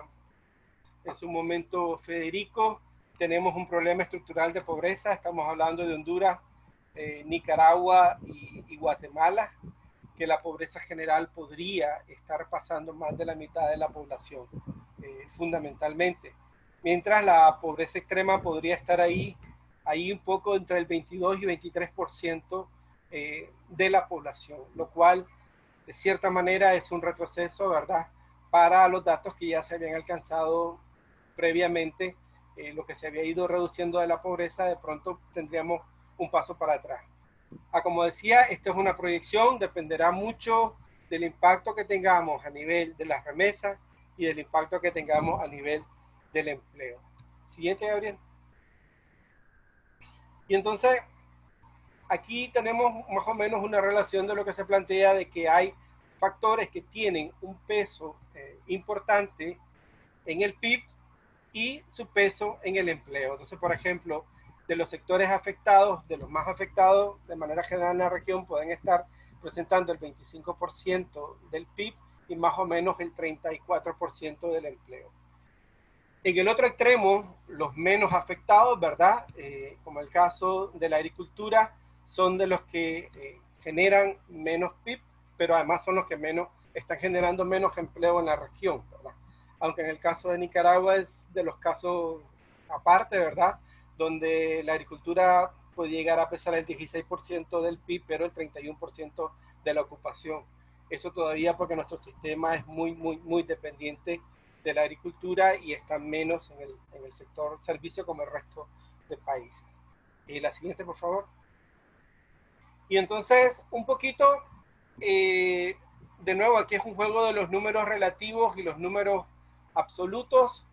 en su momento Federico, tenemos un problema estructural de pobreza. Estamos hablando de Honduras, Nicaragua y Guatemala, que la pobreza general podría estar pasando más de la mitad de la población, fundamentalmente. Mientras la pobreza extrema podría estar ahí un poco entre el 22 y 23% de la población, lo cual de cierta manera es un retroceso, ¿verdad?, para los datos que ya se habían alcanzado previamente. Lo que se había ido reduciendo de la pobreza, de pronto tendríamos un paso para atrás. Como decía, esto es una proyección, dependerá mucho del impacto que tengamos a nivel de las remesas y del impacto que tengamos a nivel del empleo. Siguiente, Gabriel. Y entonces, aquí tenemos más o menos una relación de lo que se plantea, de que hay factores que tienen un peso importante en el PIB y su peso en el empleo. Entonces, por ejemplo, de los sectores afectados, de los más afectados de manera general en la región, pueden estar presentando el 25% del PIB y más o menos el 34% del empleo. En el otro extremo, los menos afectados, ¿verdad?, como el caso de la agricultura, son de los que generan menos PIB, pero además son los que están generando menos empleo en la región, ¿verdad? Aunque en el caso de Nicaragua es de los casos aparte, ¿verdad?, donde la agricultura puede llegar a pesar el 16% del PIB, pero el 31% de la ocupación. Eso todavía porque nuestro sistema es muy dependiente de la agricultura y está menos en el sector servicio como el resto de países. La siguiente, por favor. Y entonces, un poquito, de nuevo, aquí es un juego de los números relativos y los números absolutos.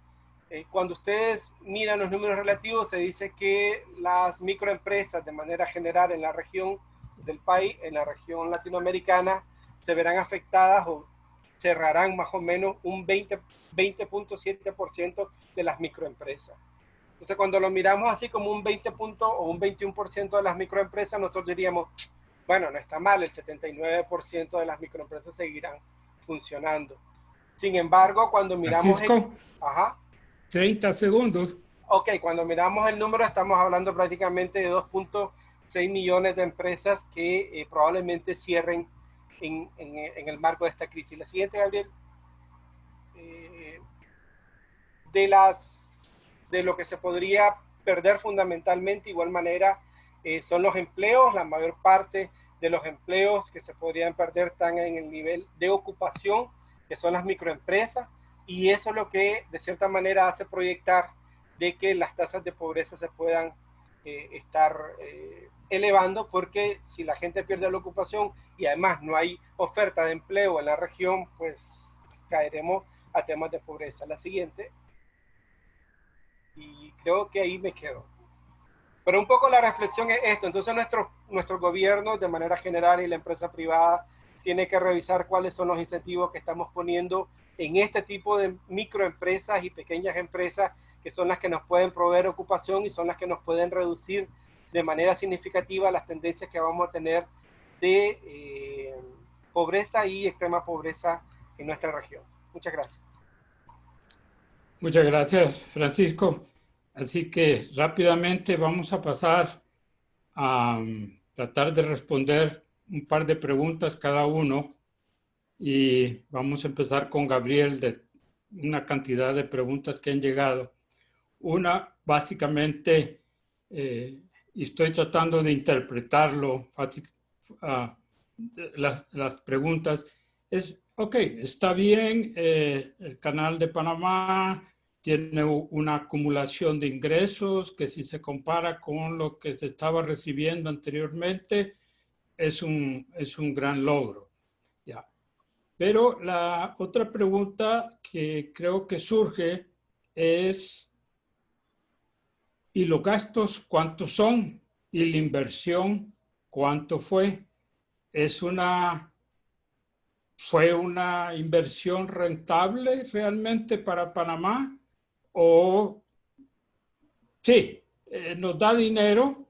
Cuando ustedes miran los números relativos, se dice que las microempresas de manera general en la región del país, en la región latinoamericana, se verán afectadas o cerrarán más o menos un 20.7% de las microempresas. Entonces, cuando lo miramos así como un 20 o un 21% de las microempresas, nosotros diríamos, bueno, no está mal, el 79% de las microempresas seguirán funcionando. Sin embargo, cuando miramos... Francisco, Ajá. 30 segundos. Ok, cuando miramos el número estamos hablando prácticamente de 2.6 millones de empresas que probablemente cierren en el marco de esta crisis. La siguiente, Gabriel. De lo que se podría perder fundamentalmente, igual manera, son los empleos. La mayor parte de los empleos que se podrían perder están en el nivel de ocupación, que son las microempresas, y eso es lo que de cierta manera hace proyectar de que las tasas de pobreza se puedan estar elevando, porque si la gente pierde la ocupación y además no hay oferta de empleo en la región, pues caeremos a temas de pobreza. La siguiente. Y creo que ahí me quedo. Pero un poco la reflexión es esto. Entonces nuestro gobierno de manera general y la empresa privada tiene que revisar cuáles son los incentivos que estamos poniendo en este tipo de microempresas y pequeñas empresas, que son las que nos pueden proveer ocupación y son las que nos pueden reducir de manera significativa las tendencias que vamos a tener de pobreza y extrema pobreza en nuestra región. Muchas gracias. Muchas gracias, Francisco. Así que rápidamente vamos a pasar a tratar de responder un par de preguntas cada uno, y vamos a empezar con Gabriel de una cantidad de preguntas que han llegado. Una, básicamente, y estoy tratando de interpretarlo, las preguntas, es, ok, está bien, el Canal de Panamá tiene una acumulación de ingresos que, si se compara con lo que se estaba recibiendo anteriormente, es un gran logro. Ya. Pero la otra pregunta que creo que surge es, ¿y los gastos cuántos son? ¿Y la inversión cuánto fue? ¿Fue una inversión rentable realmente para Panamá? O sí, nos da dinero,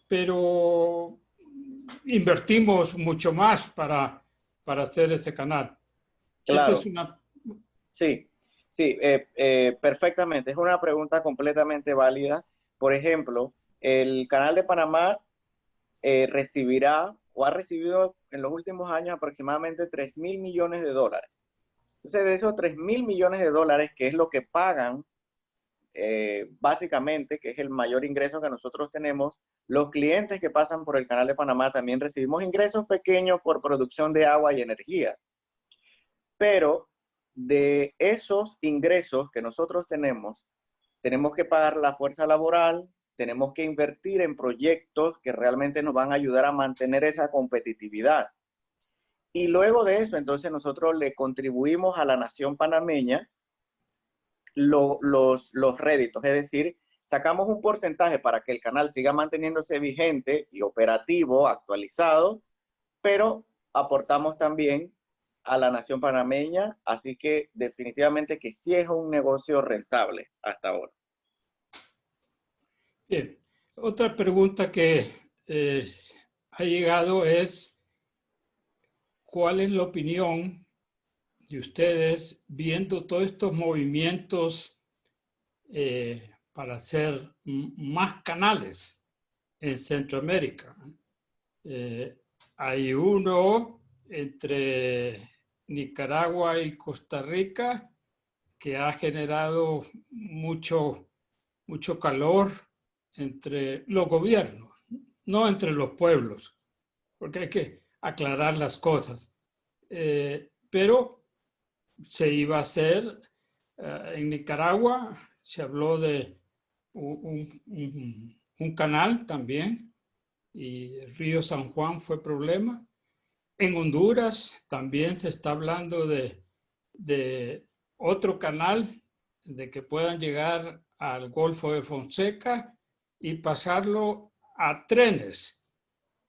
pero invertimos mucho más para hacer ese canal. Claro. Esa es una... Sí, sí, perfectamente. Es una pregunta completamente válida. Por ejemplo, el Canal de Panamá recibirá o ha recibido en los últimos años aproximadamente 3.000 millones de dólares. Entonces, de esos 3.000 millones de dólares, que es lo que pagan básicamente, que es el mayor ingreso que nosotros tenemos, los clientes que pasan por el Canal de Panamá también recibimos ingresos pequeños por producción de agua y energía. Pero de esos ingresos que nosotros tenemos que pagar la fuerza laboral, tenemos que invertir en proyectos que realmente nos van a ayudar a mantener esa competitividad. Y luego de eso, entonces nosotros le contribuimos a la nación panameña los réditos, es decir, sacamos un porcentaje para que el canal siga manteniéndose vigente y operativo, actualizado, pero aportamos también a la nación panameña, así que definitivamente que sí es un negocio rentable hasta ahora. Bien. Otra pregunta que ha llegado es, ¿cuál es la opinión de ustedes viendo todos estos movimientos para hacer más canales en Centroamérica? Hay uno entre Nicaragua y Costa Rica que ha generado mucho calor entre los gobiernos, no entre los pueblos, porque hay que aclarar las cosas. Pero se iba a hacer en Nicaragua, se habló de un canal también, y el río San Juan fue problema. En Honduras también se está hablando de otro canal, de que puedan llegar al Golfo de Fonseca y pasarlo a trenes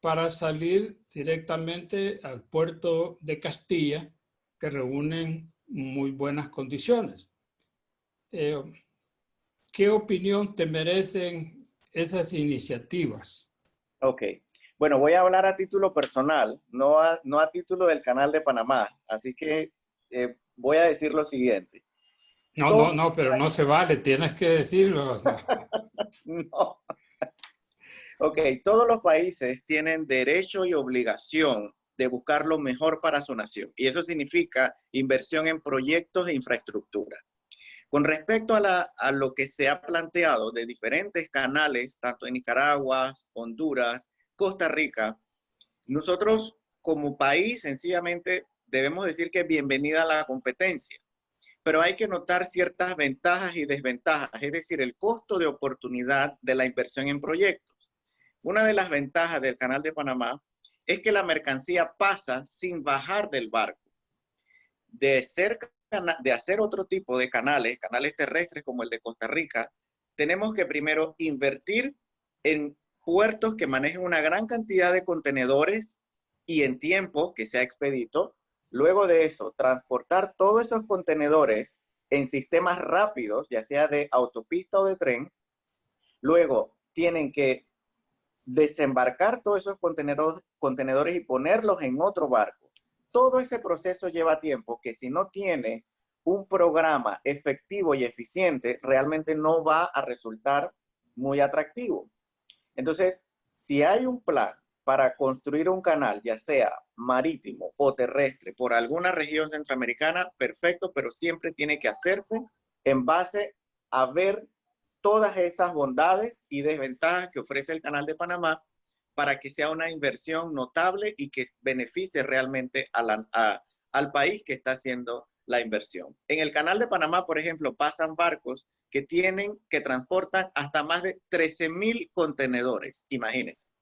para salir directamente al puerto de Castilla, que reúnen muy buenas condiciones. ¿Qué opinión te merecen esas iniciativas? Ok. Bueno, voy a hablar a título personal, no a título del Canal de Panamá. Así que voy a decir lo siguiente. No, no, no, pero no se vale, tienes que decirlo. No. Ok, todos los países tienen derecho y obligación de buscar lo mejor para su nación. Y eso significa inversión en proyectos de infraestructura. Con respecto a lo que se ha planteado de diferentes canales, tanto en Nicaragua, Honduras, Costa Rica, nosotros como país sencillamente debemos decir que bienvenida a la competencia, pero hay que notar ciertas ventajas y desventajas, es decir, el costo de oportunidad de la inversión en proyectos. Una de las ventajas del Canal de Panamá es que la mercancía pasa sin bajar del barco. De hacer otro tipo de canales, canales terrestres como el de Costa Rica, tenemos que primero invertir en puertos que manejen una gran cantidad de contenedores y en tiempo que sea expedito. Luego de eso, transportar todos esos contenedores en sistemas rápidos, ya sea de autopista o de tren. Luego, tienen que desembarcar todos esos contenedores y ponerlos en otro barco. Todo ese proceso lleva tiempo que si no tiene un programa efectivo y eficiente, realmente no va a resultar muy atractivo. Entonces, si hay un plan para construir un canal, ya sea marítimo o terrestre, por alguna región centroamericana, perfecto, pero siempre tiene que hacerse en base a ver todas esas bondades y desventajas que ofrece el Canal de Panamá para que sea una inversión notable y que beneficie realmente al país que está haciendo la inversión. En el Canal de Panamá, por ejemplo, pasan barcos que transportan hasta más de 13,000 contenedores, imagínense.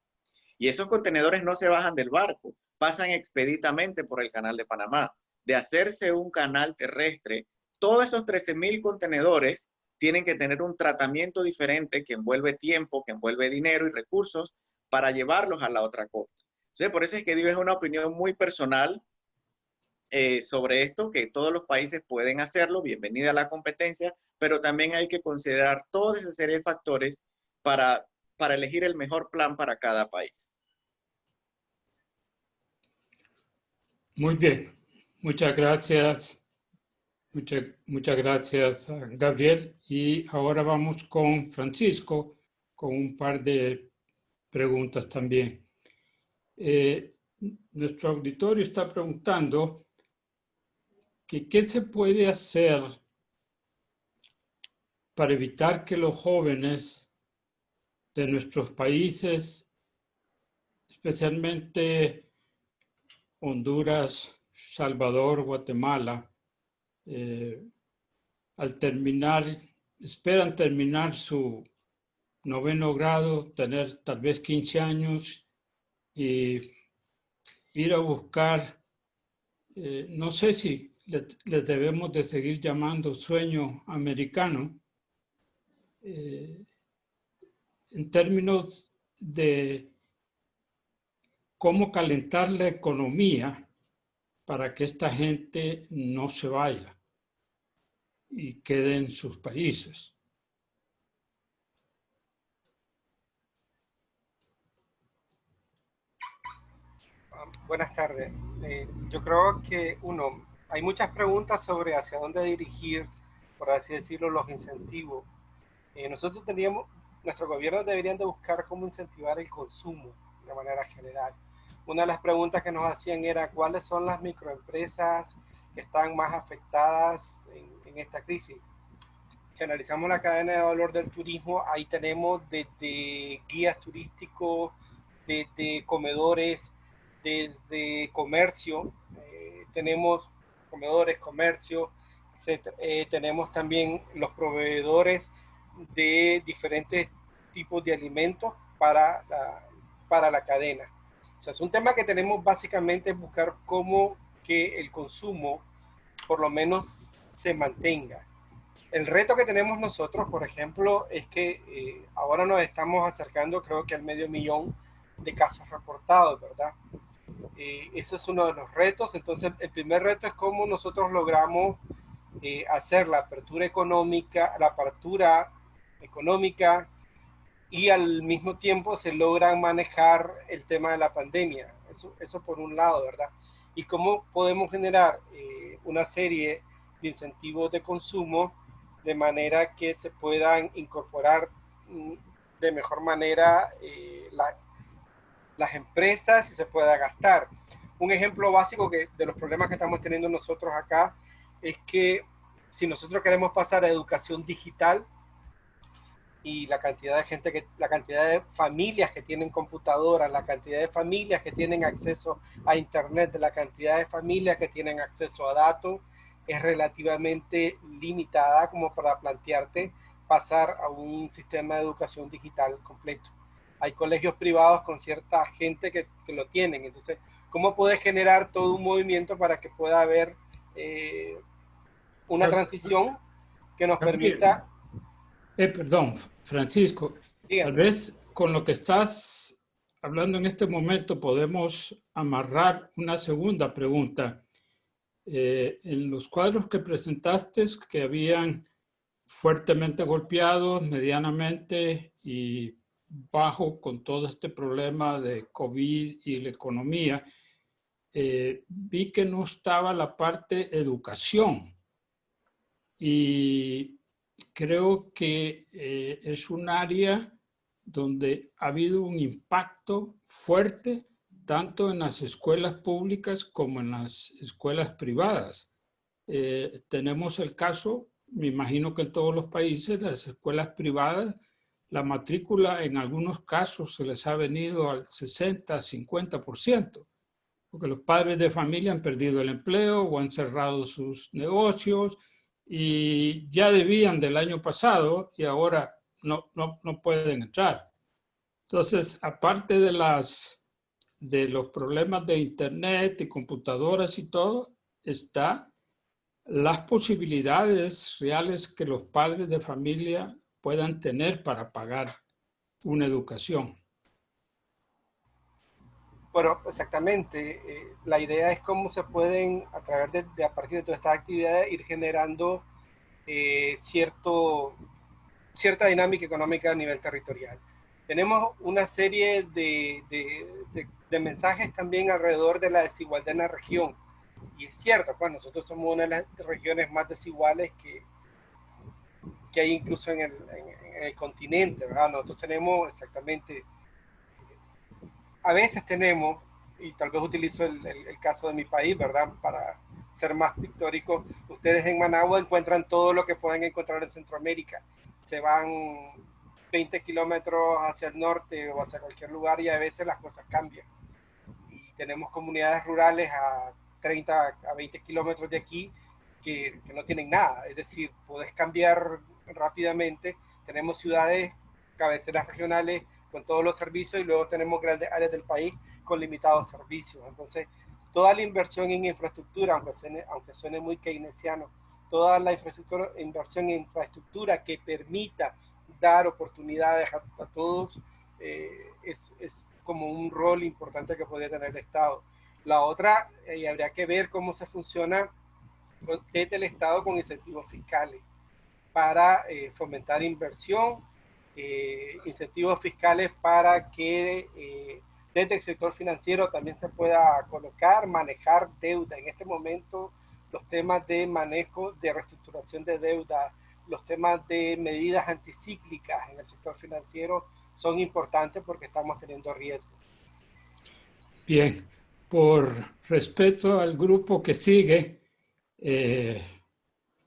Y esos contenedores no se bajan del barco, pasan expeditamente por el Canal de Panamá. De hacerse un canal terrestre, todos esos 13,000 contenedores tienen que tener un tratamiento diferente que envuelve tiempo, que envuelve dinero y recursos para llevarlos a la otra costa. Entonces, por eso es que digo, es una opinión muy personal sobre esto, que todos los países pueden hacerlo, bienvenida a la competencia, pero también hay que considerar toda esa serie de factores para elegir el mejor plan para cada país. Muy bien, muchas gracias. Muchas gracias, Gabriel. Y ahora vamos con Francisco, con un par de preguntas también. Nuestro auditorio está preguntando que qué se puede hacer para evitar que los jóvenes de nuestros países, especialmente Honduras, Salvador, Guatemala, esperan terminar su 9º grado, tener tal vez 15 años y ir a buscar, no sé si les debemos de seguir llamando sueño americano, en términos de cómo calentar la economía para que esta gente no se vaya y quede en sus países. Buenas tardes. Yo creo que hay muchas preguntas sobre hacia dónde dirigir, por así decirlo, los incentivos. Nuestro gobierno deberían de buscar cómo incentivar el consumo de manera general. Una de las preguntas que nos hacían era cuáles son las microempresas que están más afectadas en esta crisis. Si analizamos la cadena de valor del turismo, ahí tenemos desde guías turísticos, desde comedores, desde comercio, tenemos comedores, comercio, tenemos también los proveedores de diferentes tipos de alimentos para la cadena. O sea, es un tema que tenemos básicamente buscar cómo que el consumo por lo menos se mantenga. El reto que tenemos nosotros, por ejemplo, es que ahora nos estamos acercando, creo que al 500,000 de casos reportados, ¿verdad? Ese es uno de los retos. Entonces, el primer reto es cómo nosotros logramos hacer la apertura económica y al mismo tiempo se logran manejar el tema de la pandemia. Eso por un lado, ¿verdad? Y cómo podemos generar una serie de incentivos de consumo de manera que se puedan incorporar de mejor manera las empresas y se pueda gastar. Un ejemplo básico de los problemas que estamos teniendo nosotros acá es que si nosotros queremos pasar a educación digital, y la cantidad de gente, la cantidad de familias que tienen computadoras, la cantidad de familias que tienen acceso a internet, la cantidad de familias que tienen acceso a datos, es relativamente limitada como para plantearte pasar a un sistema de educación digital completo. Hay colegios privados con cierta gente que lo tienen. Entonces, ¿cómo puedes generar todo un movimiento para que pueda haber una transición que nos permita... Perdón, Francisco, tal vez con lo que estás hablando en este momento podemos amarrar una segunda pregunta. En los cuadros que presentaste, que habían fuertemente golpeados, medianamente y bajo con todo este problema de COVID y la economía, vi que no estaba la parte educación. Y creo que es un área donde ha habido un impacto fuerte tanto en las escuelas públicas como en las escuelas privadas. Tenemos el caso, me imagino que en todos los países, las escuelas privadas, la matrícula en algunos casos se les ha venido al 60, 50%, porque los padres de familia han perdido el empleo o han cerrado sus negocios, y ya debían del año pasado y ahora no pueden entrar. Entonces, aparte de los problemas de internet y computadoras y todo, está las posibilidades reales que los padres de familia puedan tener para pagar una educación. Bueno, exactamente. La idea es cómo se pueden, a través a partir de todas estas actividades, ir generando cierta dinámica económica a nivel territorial. Tenemos una serie de mensajes también alrededor de la desigualdad en la región. Y es cierto, pues nosotros somos una de las regiones más desiguales que hay incluso en el continente, ¿verdad? Nosotros tenemos exactamente... A veces tenemos, y tal vez utilizo el caso de mi país, ¿verdad? Para ser más pictórico, ustedes en Managua encuentran todo lo que pueden encontrar en Centroamérica. Se van 20 kilómetros hacia el norte o hacia cualquier lugar y a veces las cosas cambian. Y tenemos comunidades rurales a 30 a 20 kilómetros de aquí que no tienen nada. Es decir, podés cambiar rápidamente. Tenemos ciudades, cabeceras regionales, con todos los servicios y luego tenemos grandes áreas del país con limitados servicios. Entonces, toda la inversión en infraestructura, aunque suene muy keynesiano, toda la inversión en infraestructura que permita dar oportunidades a todos es como un rol importante que podría tener el Estado. La otra, habría que ver cómo se funciona desde el Estado con incentivos fiscales para fomentar inversión, incentivos fiscales para que desde el sector financiero también se pueda colocar, manejar deuda. En este momento los temas de manejo de reestructuración de deuda, los temas de medidas anticíclicas en el sector financiero son importantes porque estamos teniendo riesgos. Bien, por respeto al grupo que sigue,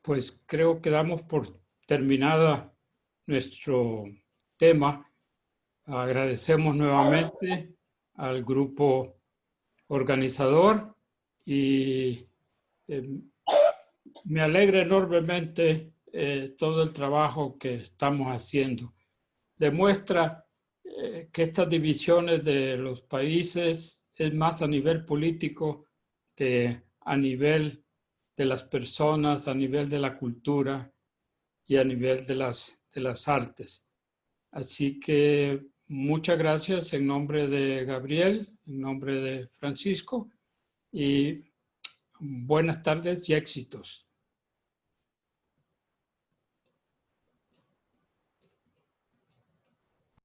pues creo que damos por terminada nuestro tema. Agradecemos nuevamente al grupo organizador y me alegra enormemente todo el trabajo que estamos haciendo. Demuestra que estas divisiones de los países es más a nivel político que a nivel de las personas, a nivel de la cultura y a nivel de las artes. Así que muchas gracias en nombre de Gabriel, en nombre de Francisco, y buenas tardes y éxitos.